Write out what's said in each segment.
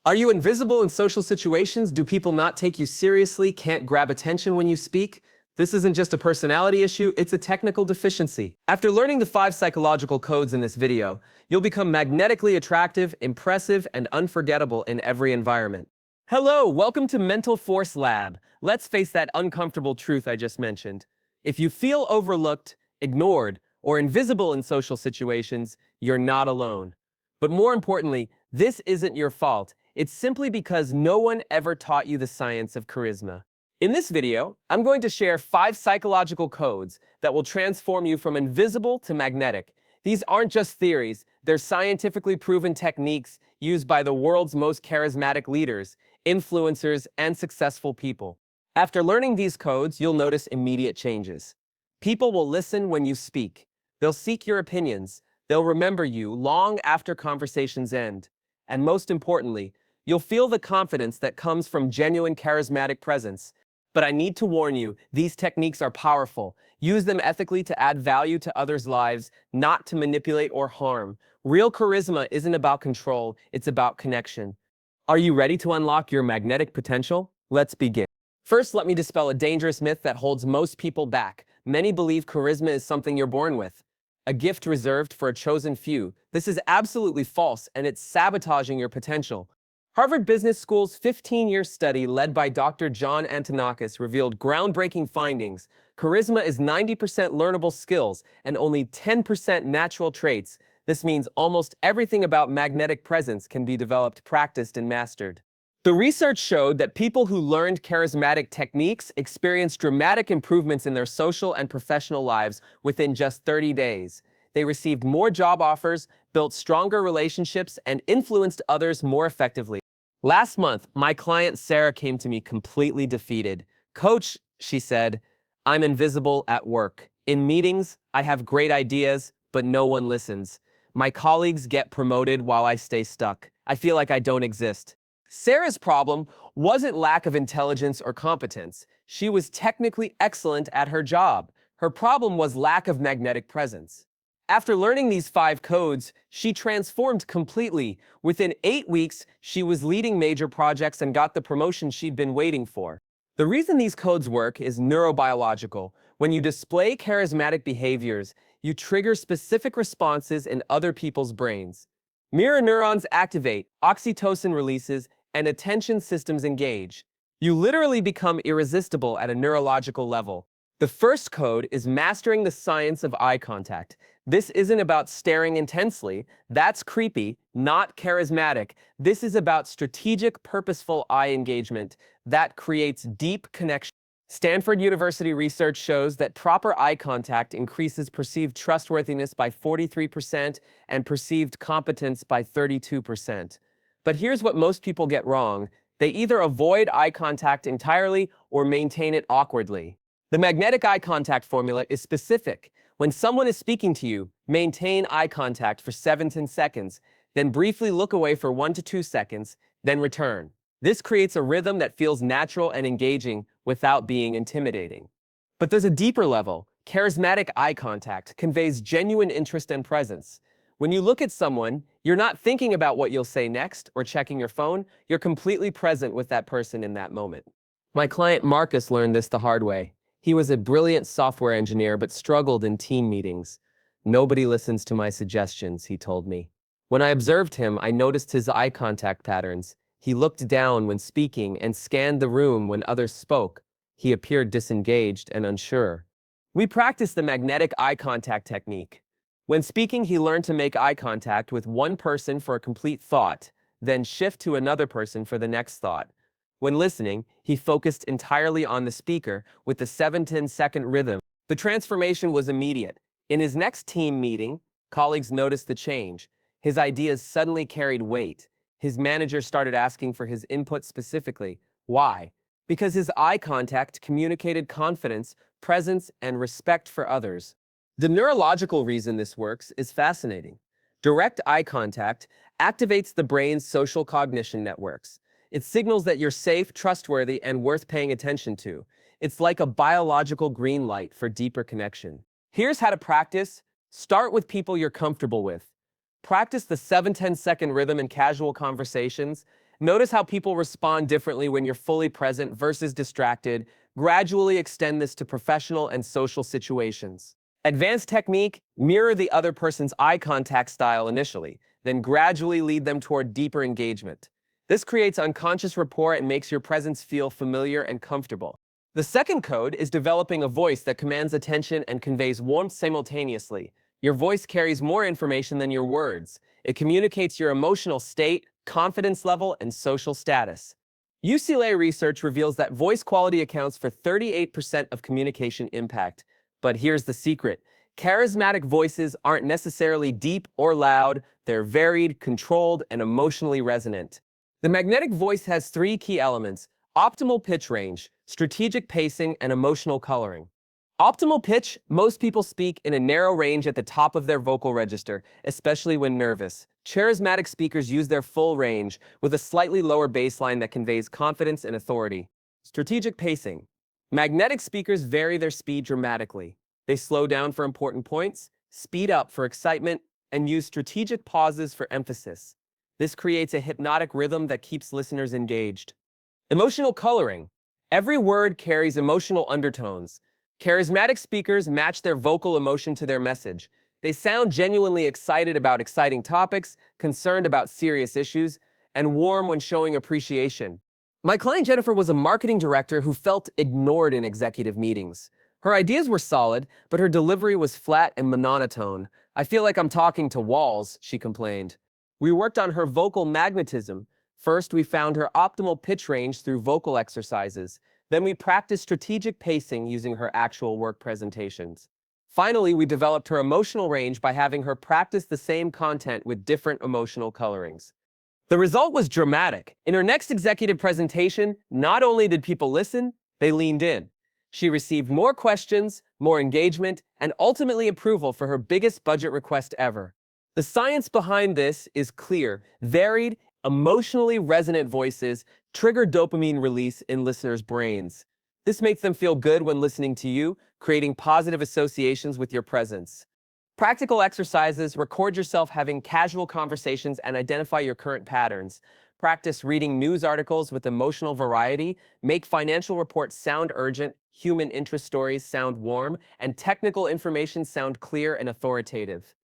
Are you invisible in social situations? Do people not take you seriously? Can't grab attention when you speak? This isn't just a personality issue, it's a technical deficiency. After learning the 5 psychological codes in this video, you'll become magnetically attractive, impressive, and unforgettable in every environment. Hello, welcome to Mental Force Lab. Let's face that uncomfortable truth I just mentioned. If you feel overlooked, ignored, or invisible in social situations, you're not alone. But more importantly, this isn't your fault. It's simply because no one ever taught you the science of charisma. In this video, I'm going to share 5 psychological codes that will transform you from invisible to magnetic. These aren't just theories, they're scientifically proven techniques used by the world's most charismatic leaders, influencers, and successful people. After learning these codes, you'll notice immediate changes. People will listen when you speak. They'll seek your opinions. They'll remember you long after conversations end. And most importantly, you'll feel the confidence that comes from genuine charismatic presence. But I need to warn you, these techniques are powerful. Use them ethically to add value to others' lives, not to manipulate or harm. Real charisma isn't about control, it's about connection. Are you ready to unlock your magnetic potential? Let's begin. First, let me dispel a dangerous myth that holds most people back. Many believe charisma is something you're born with, a gift reserved for a chosen few. This is absolutely false, and it's sabotaging your potential. Harvard Business School's 15-year study led by Dr. John Antonakis revealed groundbreaking findings. Charisma is 90% learnable skills and only 10% natural traits. This means almost everything about magnetic presence can be developed, practiced, and mastered. The research showed that people who learned charismatic techniques experienced dramatic improvements in their social and professional lives within just 30 days. They received more job offers, built stronger relationships, and influenced others more effectively. Last month, my client Sarah came to me completely defeated. "Coach," she said, "I'm invisible at work. In meetings, I have great ideas, but no one listens. My colleagues get promoted while I stay stuck. I feel like I don't exist." Sarah's problem wasn't lack of intelligence or competence. She was technically excellent at her job. Her problem was lack of magnetic presence. After learning these 5 codes, she transformed completely. Within 8 weeks, she was leading major projects and got the promotion she'd been waiting for. The reason these codes work is neurobiological. When you display charismatic behaviors, you trigger specific responses in other people's brains. Mirror neurons activate, oxytocin releases, and attention systems engage. You literally become irresistible at a neurological level. The first code is mastering the science of eye contact. This isn't about staring intensely. That's creepy, not charismatic. This is about strategic, purposeful eye engagement that creates deep connection. Stanford University research shows that proper eye contact increases perceived trustworthiness by 43% and perceived competence by 32%. But here's what most people get wrong. They either avoid eye contact entirely or maintain it awkwardly. The magnetic eye contact formula is specific. When someone is speaking to you, maintain eye contact for 7 to 10 seconds, then briefly look away for 1 to 2 seconds, then return. This creates a rhythm that feels natural and engaging without being intimidating. But there's a deeper level. Charismatic eye contact conveys genuine interest and presence. When you look at someone, you're not thinking about what you'll say next or checking your phone. You're completely present with that person in that moment. My client Marcus learned this the hard way. He was a brilliant software engineer but struggled in team meetings. "Nobody listens to my suggestions," he told me. When I observed him, I noticed his eye contact patterns. He looked down when speaking and scanned the room when others spoke. He appeared disengaged and unsure. We practiced the magnetic eye contact technique. When speaking, he learned to make eye contact with one person for a complete thought, then shift to another person for the next thought. When listening, he focused entirely on the speaker with the 7 to 10 second rhythm. The transformation was immediate. In his next team meeting, colleagues noticed the change. His ideas suddenly carried weight. His manager started asking for his input specifically. Why? Because his eye contact communicated confidence, presence, and respect for others. The neurological reason this works is fascinating. Direct eye contact activates the brain's social cognition networks. It signals that you're safe, trustworthy, and worth paying attention to. It's like a biological green light for deeper connection. Here's how to practice. Start with people you're comfortable with. Practice the 7-10 second rhythm in casual conversations, Notice how people respond differently when you're fully present versus distracted. Gradually extend this to professional and social situations. Advanced technique, mirror the other person's eye contact style initially, then gradually lead them toward deeper engagement. This creates unconscious rapport and makes your presence feel familiar and comfortable. The second code is developing a voice that commands attention and conveys warmth simultaneously. Your voice carries more information than your words. It communicates your emotional state, confidence level, and social status. UCLA research reveals that voice quality accounts for 38% of communication impact. But here's the secret. Charismatic voices aren't necessarily deep or loud. They're varied, controlled, and emotionally resonant. The magnetic voice has three key elements: optimal pitch range, strategic pacing, and emotional coloring. Optimal pitch, most people speak in a narrow range at the top of their vocal register, especially when nervous. Charismatic speakers use their full range, with a slightly lower baseline that conveys confidence and authority. Strategic pacing. Magnetic speakers vary their speed dramatically. They slow down for important points, speed up for excitement, and use strategic pauses for emphasis. This creates a hypnotic rhythm that keeps listeners engaged. Emotional coloring. Every word carries emotional undertones. Charismatic speakers match their vocal emotion to their message. They sound genuinely excited about exciting topics, concerned about serious issues, and warm when showing appreciation. My client Jennifer was a marketing director who felt ignored in executive meetings. Her ideas were solid, but her delivery was flat and monotone. "I feel like I'm talking to walls," she complained. We worked on her vocal magnetism. First, we found her optimal pitch range through vocal exercises. Then we practiced strategic pacing using her actual work presentations. Finally, we developed her emotional range by having her practice the same content with different emotional colorings. The result was dramatic. In her next executive presentation, not only did people listen, they leaned in. She received more questions, more engagement, and ultimately approval for her biggest budget request ever. The science behind this is clear. Varied, emotionally resonant voices trigger dopamine release in listeners' brains. This makes them feel good when listening to you, creating positive associations with your presence. Practical exercises: record yourself having casual conversations and identify your current patterns. Practice reading news articles with emotional variety. Make financial reports sound urgent, human interest stories sound warm, and technical information sound clear and authoritative.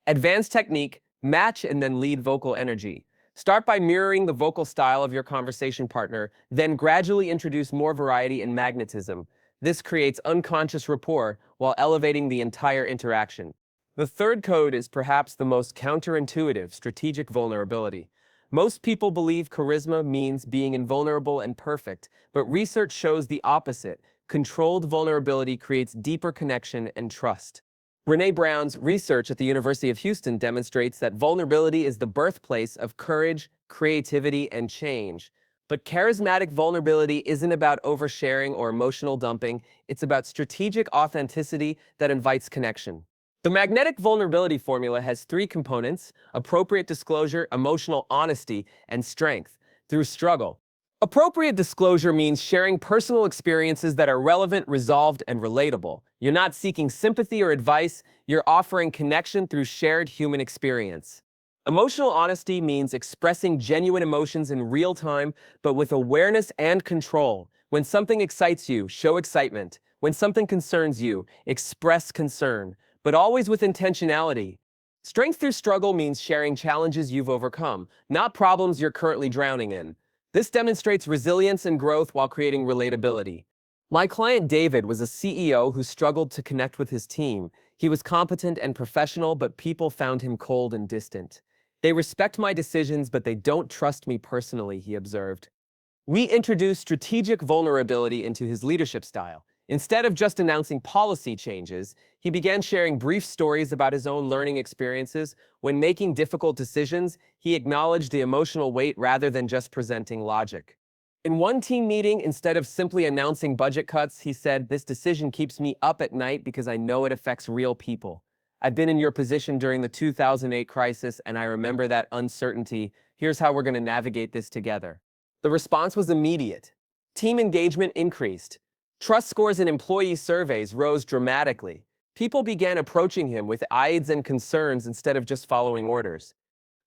Advanced technique: match and then lead vocal energy. Start by mirroring the vocal style of your conversation partner, then gradually introduce more variety and magnetism. This creates unconscious rapport while elevating the entire interaction. The third code is perhaps the most counterintuitive: strategic vulnerability. Most people believe charisma means being invulnerable and perfect, but research shows the opposite. Controlled vulnerability creates deeper connection and trust. Brené Brown's research at the University of Houston demonstrates that vulnerability is the birthplace of courage, creativity, and change. But charismatic vulnerability isn't about oversharing or emotional dumping. It's about strategic authenticity that invites connection. The magnetic vulnerability formula has three components: appropriate disclosure, emotional honesty, and strength through struggle. Appropriate disclosure means sharing personal experiences that are relevant, resolved, and relatable. You're not seeking sympathy or advice, you're offering connection through shared human experience. Emotional honesty means expressing genuine emotions in real time, but with awareness and control. When something excites you, show excitement. When something concerns you, express concern, but always with intentionality. Strength through struggle means sharing challenges you've overcome, not problems you're currently drowning in. This demonstrates resilience and growth while creating relatability. My client David was a CEO who struggled to connect with his team. He was competent and professional, but people found him cold and distant. "They respect my decisions, but they don't trust me personally," he observed. We introduced strategic vulnerability into his leadership style. Instead of just announcing policy changes, he began sharing brief stories about his own learning experiences. When making difficult decisions, he acknowledged the emotional weight rather than just presenting logic. In one team meeting, instead of simply announcing budget cuts, he said, "This decision keeps me up at night because I know it affects real people. I've been in your position during the 2008 crisis, and I remember that uncertainty. Here's how we're going to navigate this together." The response was immediate. Team engagement increased. Trust scores in employee surveys rose dramatically. People began approaching him with aides and concerns instead of just following orders.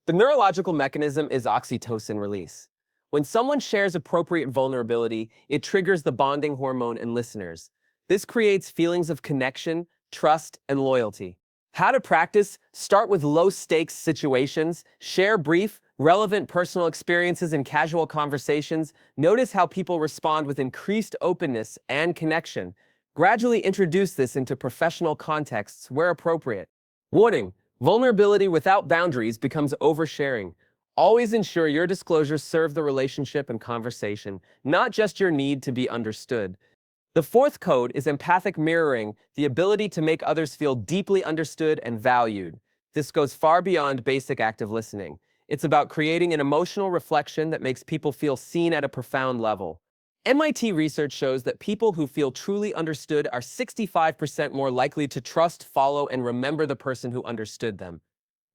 The neurological mechanism is oxytocin release. When someone shares appropriate vulnerability, it triggers the bonding hormone in listeners. This creates feelings of connection, trust, and loyalty. How to practice? Start with low-stakes situations, share brief, relevant personal experiences in casual conversations, notice how people respond with increased openness and connection. Gradually introduce this into professional contexts where appropriate. Warning: vulnerability without boundaries becomes oversharing. Always ensure your disclosures serve the relationship and conversation, not just your need to be understood. The fourth code is empathic mirroring, the ability to make others feel deeply understood and valued. This goes far beyond basic active listening. It's about creating an emotional reflection that makes people feel seen at a profound level. MIT research shows that people who feel truly understood are 65% more likely to trust, follow, and remember the person who understood them.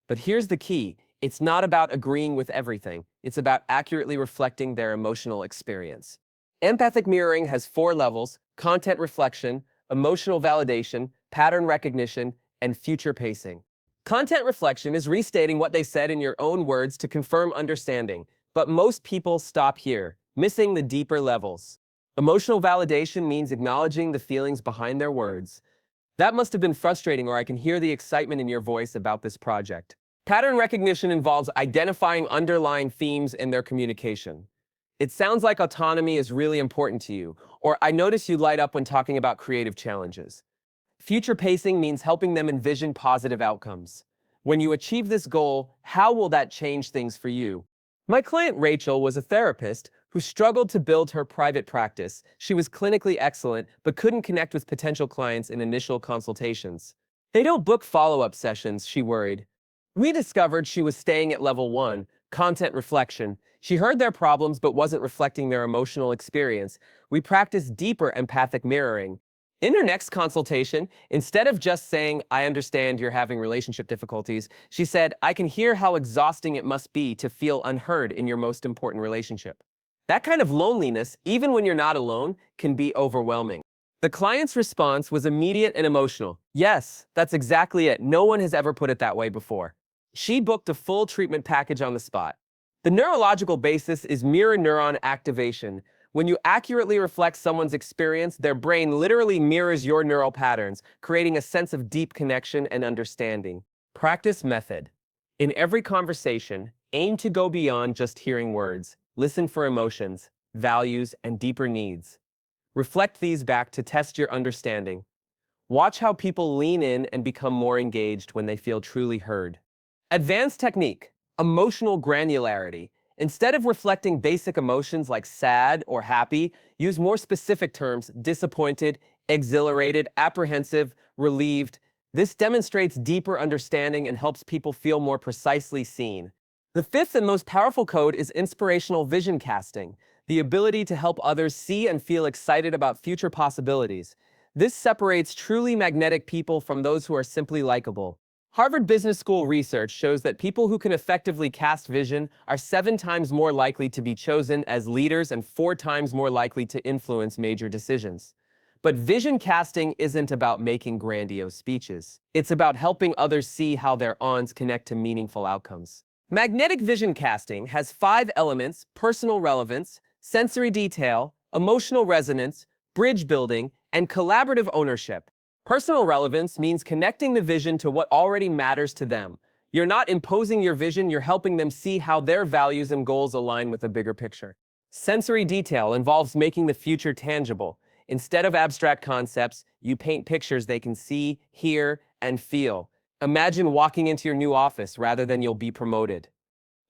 But here's the key: it's not about agreeing with everything, it's about accurately reflecting their emotional experience. Empathic mirroring has 4 levels: content reflection, emotional validation, pattern recognition, and future pacing. Content reflection is restating what they said in your own words to confirm understanding, but most people stop here, missing the deeper levels. Emotional validation means acknowledging the feelings behind their words. That must have been frustrating, or I can hear the excitement in your voice about this project. Pattern recognition involves identifying underlying themes in their communication. It sounds like autonomy is really important to you, or I notice you light up when talking about creative challenges. Future pacing means helping them envision positive outcomes. When you achieve this goal, how will that change things for you? My client Rachel was a therapist who struggled to build her private practice. She was clinically excellent, but couldn't connect with potential clients in initial consultations. They don't book follow-up sessions, she worried. We discovered she was staying at level 1, content reflection. She heard their problems but wasn't reflecting their emotional experience. We practiced deeper empathic mirroring. In her next consultation, instead of just saying, "I understand you're having relationship difficulties," she said, "I can hear how exhausting it must be to feel unheard in your most important relationship." That kind of loneliness, even when you're not alone, can be overwhelming. The client's response was immediate and emotional. "Yes, that's exactly it. No one has ever put it that way before." She booked a full treatment package on the spot. The neurological basis is mirror neuron activation. When you accurately reflect someone's experience, their brain literally mirrors your neural patterns, creating a sense of deep connection and understanding. Practice method. In every conversation, aim to go beyond just hearing words. Listen for emotions, values, and deeper needs. Reflect these back to test your understanding. Watch how people lean in and become more engaged when they feel truly heard. Advanced technique, emotional granularity. Instead of reflecting basic emotions like sad or happy, use more specific terms: disappointed, exhilarated, apprehensive, relieved. This demonstrates deeper understanding and helps people feel more precisely seen. The fifth and most powerful code is inspirational vision casting, the ability to help others see and feel excited about future possibilities. This separates truly magnetic people from those who are simply likable. Harvard Business School research shows that people who can effectively cast vision are 7 times more likely to be chosen as leaders and 4 times more likely to influence major decisions. But vision casting isn't about making grandiose speeches. It's about helping others see how their ons connect to meaningful outcomes. Magnetic vision casting has 5 elements: personal relevance, sensory detail, emotional resonance, bridge building, and collaborative ownership. Personal relevance means connecting the vision to what already matters to them. You're not imposing your vision, you're helping them see how their values and goals align with a bigger picture. Sensory detail involves making the future tangible. Instead of abstract concepts, you paint pictures they can see, hear, and feel. Imagine walking into your new office rather than "you'll be promoted."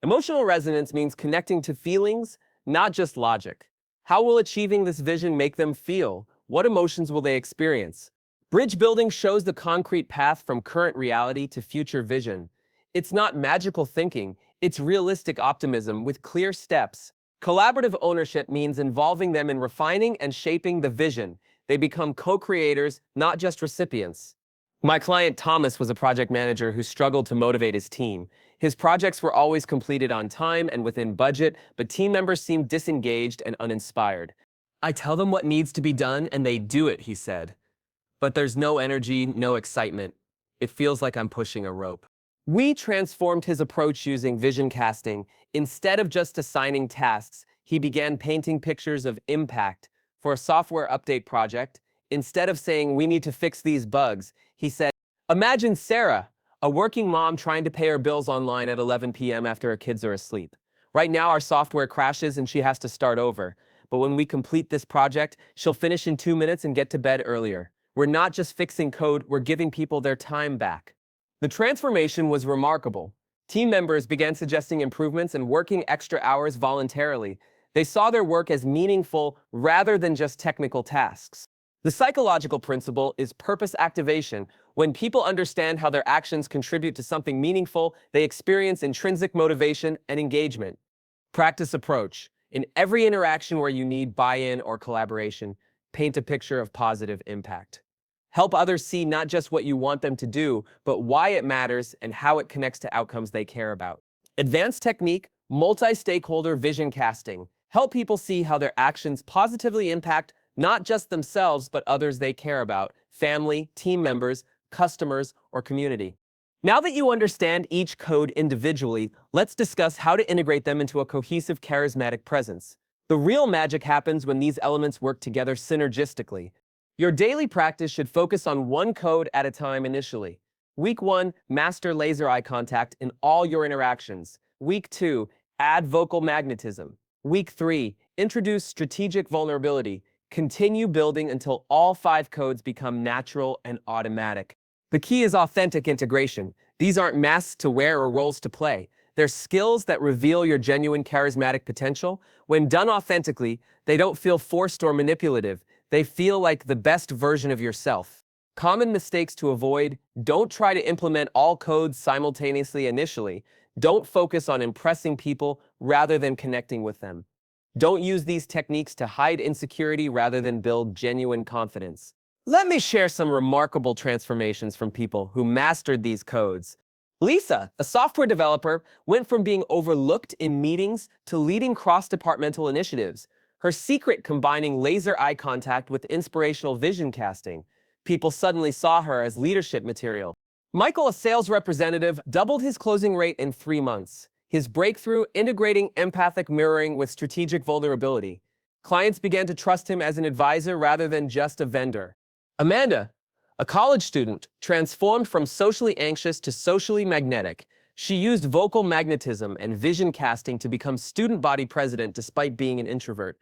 Emotional resonance means connecting to feelings, not just logic. How will achieving this vision make them feel? What emotions will they experience? Bridge building shows the concrete path from current reality to future vision. It's not magical thinking, it's realistic optimism with clear steps. Collaborative ownership means involving them in refining and shaping the vision. They become co-creators, not just recipients. My client Thomas was a project manager who struggled to motivate his team. His projects were always completed on time and within budget, but team members seemed disengaged and uninspired. "I tell them what needs to be done and they do it," he said. "But there's no energy, no excitement. It feels like I'm pushing a rope." We transformed his approach using vision casting. Instead of just assigning tasks, he began painting pictures of impact for a software update project. Instead of saying, "We need to fix these bugs," he said, "Imagine Sarah, a working mom trying to pay her bills online at 11 p.m. after her kids are asleep. Right now, our software crashes and she has to start over. But when we complete this project, she'll finish in 2 minutes and get to bed earlier. We're not just fixing code, we're giving people their time back." The transformation was remarkable. Team members began suggesting improvements and working extra hours voluntarily. They saw their work as meaningful rather than just technical tasks. The psychological principle is purpose activation. When people understand how their actions contribute to something meaningful, they experience intrinsic motivation and engagement. Practice approach. In every interaction where you need buy-in or collaboration, paint a picture of positive impact. Help others see not just what you want them to do, but why it matters and how it connects to outcomes they care about. Advanced technique, multi-stakeholder vision casting. Help people see how their actions positively impact not just themselves, but others they care about, family, team members, customers, or community. Now that you understand each code individually, let's discuss how to integrate them into a cohesive, charismatic presence. The real magic happens when these elements work together synergistically. Your daily practice should focus on one code at a time initially. Week 1, master laser eye contact in all your interactions. Week 2, add vocal magnetism. Week 3, introduce strategic vulnerability. Continue building until all 5 codes become natural and automatic. The key is authentic integration. These aren't masks to wear or roles to play. They're skills that reveal your genuine charismatic potential. When done authentically, they don't feel forced or manipulative. They feel like the best version of yourself. Common mistakes to avoid: don't try to implement all codes simultaneously initially. Don't focus on impressing people rather than connecting with them. Don't use these techniques to hide insecurity rather than build genuine confidence. Let me share some remarkable transformations from people who mastered these codes. Lisa, a software developer, went from being overlooked in meetings to leading cross-departmental initiatives. Her secret: combining laser eye contact with inspirational vision casting. People suddenly saw her as leadership material. Michael, a sales representative, doubled his closing rate in 3 months. His breakthrough: integrating empathic mirroring with strategic vulnerability. Clients began to trust him as an advisor rather than just a vendor. Amanda, a college student, transformed from socially anxious to socially magnetic. She used vocal magnetism and vision casting to become student body president despite being an introvert.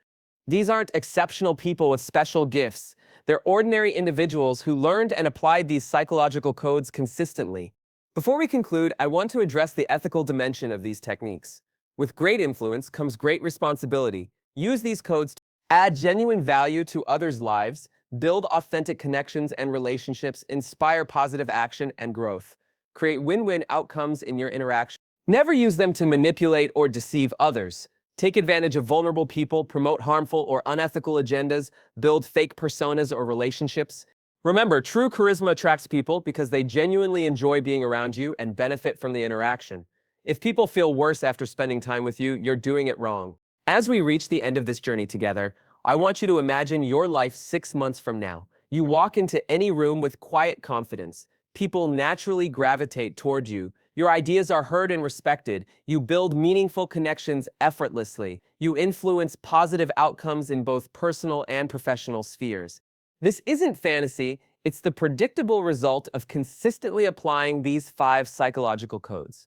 These aren't exceptional people with special gifts. They're ordinary individuals who learned and applied these psychological codes consistently. Before we conclude, I want to address the ethical dimension of these techniques. With great influence comes great responsibility. Use these codes to add genuine value to others' lives, build authentic connections and relationships, inspire positive action and growth. Create win-win outcomes in your interaction. Never use them to manipulate or deceive others. Take advantage of vulnerable people, promote harmful or unethical agendas, build fake personas or relationships. Remember, true charisma attracts people because they genuinely enjoy being around you and benefit from the interaction. If people feel worse after spending time with you, you're doing it wrong. As we reach the end of this journey together, I want you to imagine your life 6 months from now. You walk into any room with quiet confidence. People naturally gravitate toward you. Your ideas are heard and respected. You build meaningful connections effortlessly. You influence positive outcomes in both personal and professional spheres. This isn't fantasy. It's the predictable result of consistently applying these 5 psychological codes.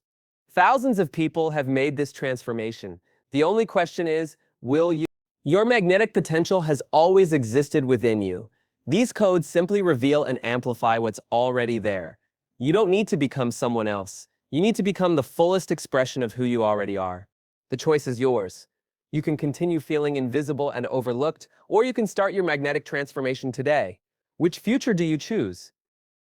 Thousands of people have made this transformation. The only question is, will you? Your magnetic potential has always existed within you. These codes simply reveal and amplify what's already there. You don't need to become someone else. You need to become the fullest expression of who you already are. The choice is yours. You can continue feeling invisible and overlooked, or you can start your magnetic transformation today. Which future do you choose?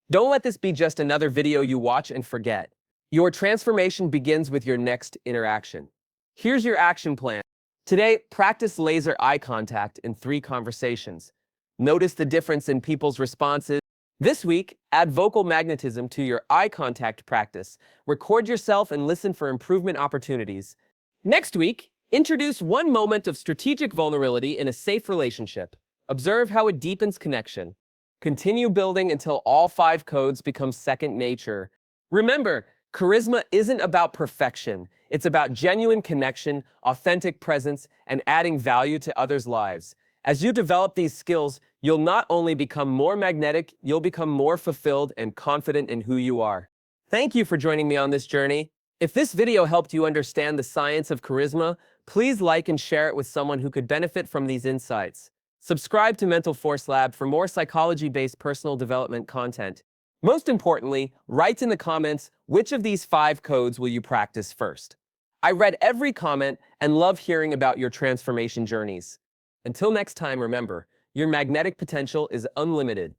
Don't let this be just another video you watch and forget. Your transformation begins with your next interaction. Here's your action plan. Today, practice laser eye contact in 3 conversations. Notice the difference in people's responses. This week, add vocal magnetism to your eye contact practice. Record yourself and listen for improvement opportunities. Next week, introduce 1 moment of strategic vulnerability in a safe relationship. Observe how it deepens connection. Continue building until all 5 codes become second nature. Remember, Charisma isn't about perfection. It's about genuine connection, authentic presence, and adding value to others' lives. As you develop these skills, you'll not only become more magnetic, you'll become more fulfilled and confident in who you are. Thank you for joining me on this journey. If this video helped you understand the science of charisma, please like and share it with someone who could benefit from these insights. Subscribe to Mental Force Lab for more psychology-based personal development content. Most importantly, write in the comments which of these 5 codes will you practice first. I read every comment and love hearing about your transformation journeys. Until next time, remember, your magnetic potential is unlimited.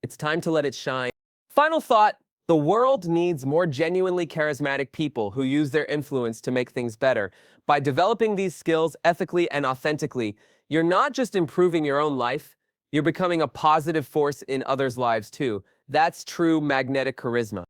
It's time to let it shine. Final thought, the world needs more genuinely charismatic people who use their influence to make things better. By developing these skills ethically and authentically, you're not just improving your own life, you're becoming a positive force in others' lives too. That's true magnetic charisma.